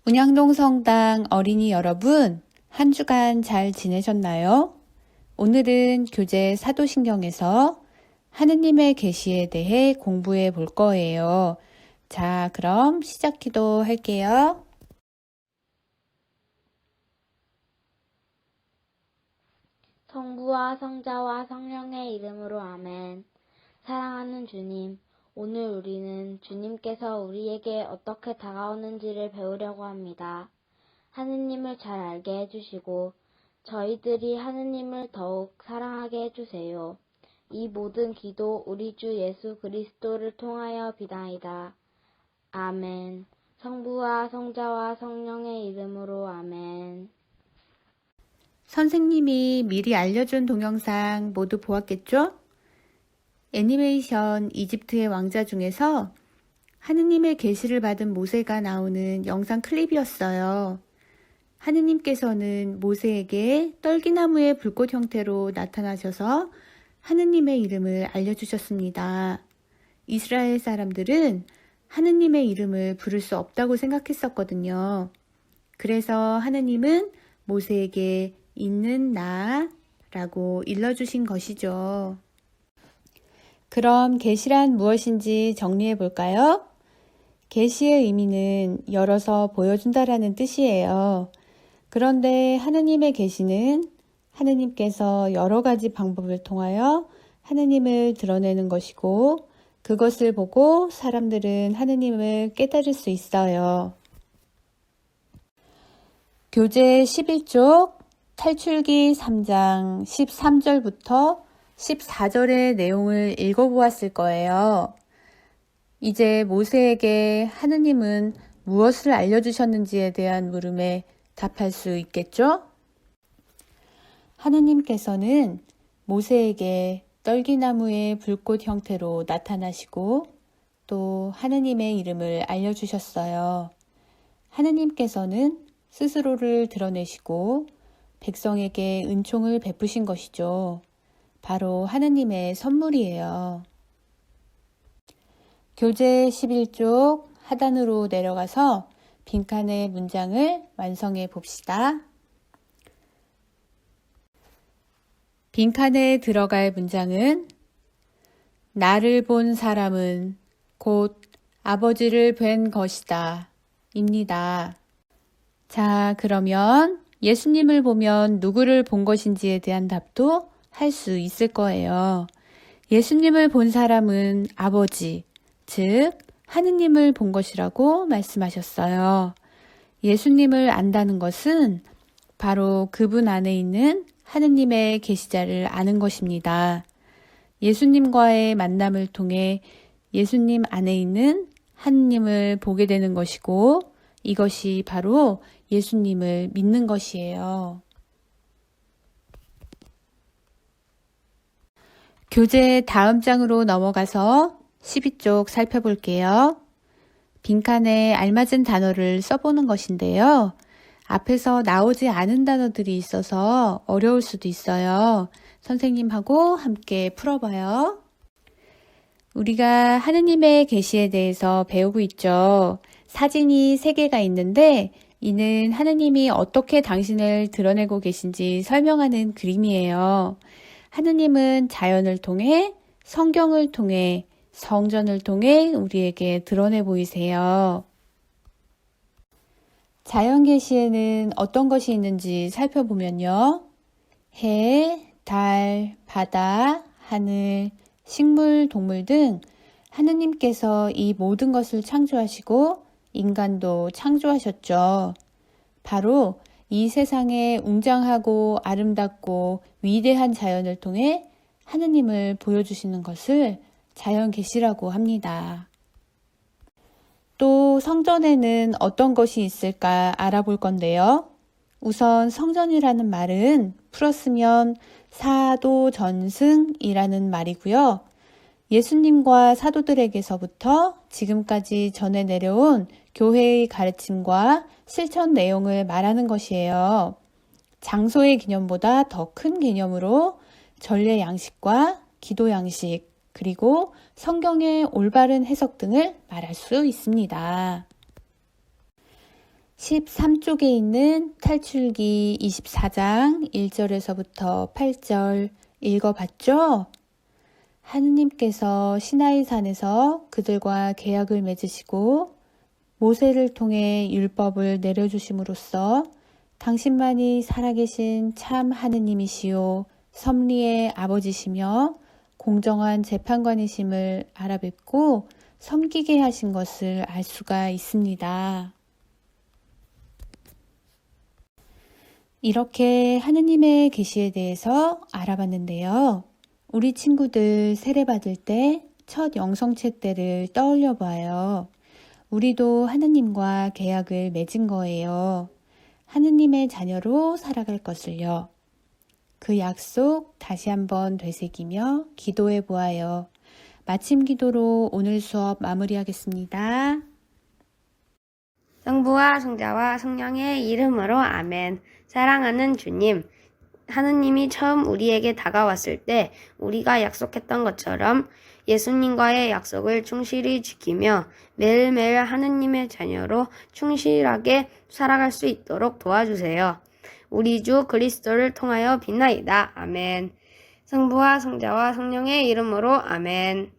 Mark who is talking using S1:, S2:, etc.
S1: 운양동 성당 어린이 여러분, 한 주간 잘 지내셨나요? 오늘은 교재 사도신경에서 하느님의 계시에 대해 공부해 볼 거예요. 자, 그럼 시작 기도할게요.
S2: 성부와 성자와 성령의 이름으로 아멘. 사랑하는 주님, 오늘 우리는 주님께서 우리에게 어떻게 다가오는지를 배우려고 합니다. 하느님을 잘 알게 해주시고 저희들이 하느님을 더욱 사랑하게 해주세요. 이 모든 기도 우리 주 예수 그리스도를 통하여 비나이다. 아멘. 성부와 성자와 성령의 이름으로 아멘.
S1: 선생님이 미리 알려준 동영상 모두 보았겠죠? 애니메이션 이집트의 왕자 중에서 하느님의 계시를 받은 모세가 나오는 영상 클립이었어요. 하느님께서는 모세에게 떨기나무의 불꽃 형태로 나타나셔서 하느님의 이름을 알려주셨습니다. 이스라엘 사람들은 하느님의 이름을 부를 수 없다고 생각했었거든요. 그래서 하느님은 모세에게 있는 나라고 일러주신 것이죠. 그럼 계시란 무엇인지 정리해 볼까요? 계시의 의미는 열어서 보여준다라는 뜻이에요. 그런데 하느님의 계시는 하느님께서 여러 가지 방법을 통하여 하느님을 드러내는 것이고 그것을 보고 사람들은 하느님을 깨달을 수 있어요. 교재 11쪽 탈출기 3장 13절부터 14절의 내용을 읽어보았을 거예요. 이제 모세에게 하느님은 무엇을 알려주셨는지에 대한 물음에 답할 수 있겠죠? 하느님께서는 모세에게 떨기나무의 불꽃 형태로 나타나시고 또 하느님의 이름을 알려주셨어요. 하느님께서는 스스로를 드러내시고 백성에게 은총을 베푸신 것이죠. 바로 하느님의 선물이에요. 교재 11쪽 하단으로 내려가서 빈칸의 문장을 완성해 봅시다. 빈칸에 들어갈 문장은 나를 본 사람은 곧 아버지를 뵌 것이다 입니다. 자, 그러면 예수님을 보면 누구를 본 것인지에 대한 답도 할 수 있을 거예요. 예수님을 본 사람은 아버지, 즉 하느님을 본 것이라고 말씀하셨어요. 예수님을 안다는 것은 바로 그분 안에 있는 하느님의 계시자를 아는 것입니다. 예수님과의 만남을 통해 예수님 안에 있는 하느님을 보게 되는 것이고 이것이 바로 예수님을 믿는 것이에요. 교재 다음 장으로 넘어가서 12쪽 살펴볼게요. 빈칸에 알맞은 단어를 써보는 것인데요. 앞에서 나오지 않은 단어들이 있어서 어려울 수도 있어요. 선생님하고 함께 풀어봐요. 우리가 하느님의 계시에 대해서 배우고 있죠. 사진이 3개가 있는데 이는 하느님이 어떻게 당신을 드러내고 계신지 설명하는 그림이에요. 하느님은 자연을 통해, 성경을 통해, 성전을 통해 우리에게 드러내 보이세요. 자연 계시에는 어떤 것이 있는지 살펴보면요. 해, 달, 바다, 하늘, 식물, 동물 등 하느님께서 이 모든 것을 창조하시고 인간도 창조하셨죠. 바로 이 세상에 웅장하고 아름답고 위대한 자연을 통해 하느님을 보여주시는 것을 자연 계시라고 합니다. 또 성전에는 어떤 것이 있을까 알아볼 건데요. 우선 성전이라는 말은 풀었으면 사도전승이라는 말이고요. 예수님과 사도들에게서부터 지금까지 전해 내려온 교회의 가르침과 실천 내용을 말하는 것이에요. 장소의 개념보다 더 큰 개념으로 전례 양식과 기도 양식, 그리고 성경의 올바른 해석 등을 말할 수 있습니다. 13쪽에 있는 탈출기 24장 1절에서부터 8절 읽어봤죠? 하느님께서 시나이 산에서 그들과 계약을 맺으시고 모세를 통해 율법을 내려주심으로써 당신만이 살아계신 참 하느님이시요 섭리의 아버지시며 공정한 재판관이심을 알아뵙고 섬기게 하신 것을 알 수가 있습니다. 이렇게 하느님의 계시에 대해서 알아봤는데요. 우리 친구들 세례받을 때 첫 영성체 때를 떠올려 봐요. 우리도 하느님과 계약을 맺은 거예요. 하느님의 자녀로 살아갈 것을요. 그 약속 다시 한번 되새기며 기도해 보아요. 마침 기도로 오늘 수업 마무리하겠습니다.
S3: 성부와 성자와 성령의 이름으로 아멘. 사랑하는 주님, 하느님이 처음 우리에게 다가왔을 때 우리가 약속했던 것처럼 예수님과의 약속을 충실히 지키며 매일매일 하느님의 자녀로 충실하게 살아갈 수 있도록 도와주세요. 우리 주 그리스도를 통하여 빛나이다. 아멘. 성부와 성자와 성령의 이름으로 아멘.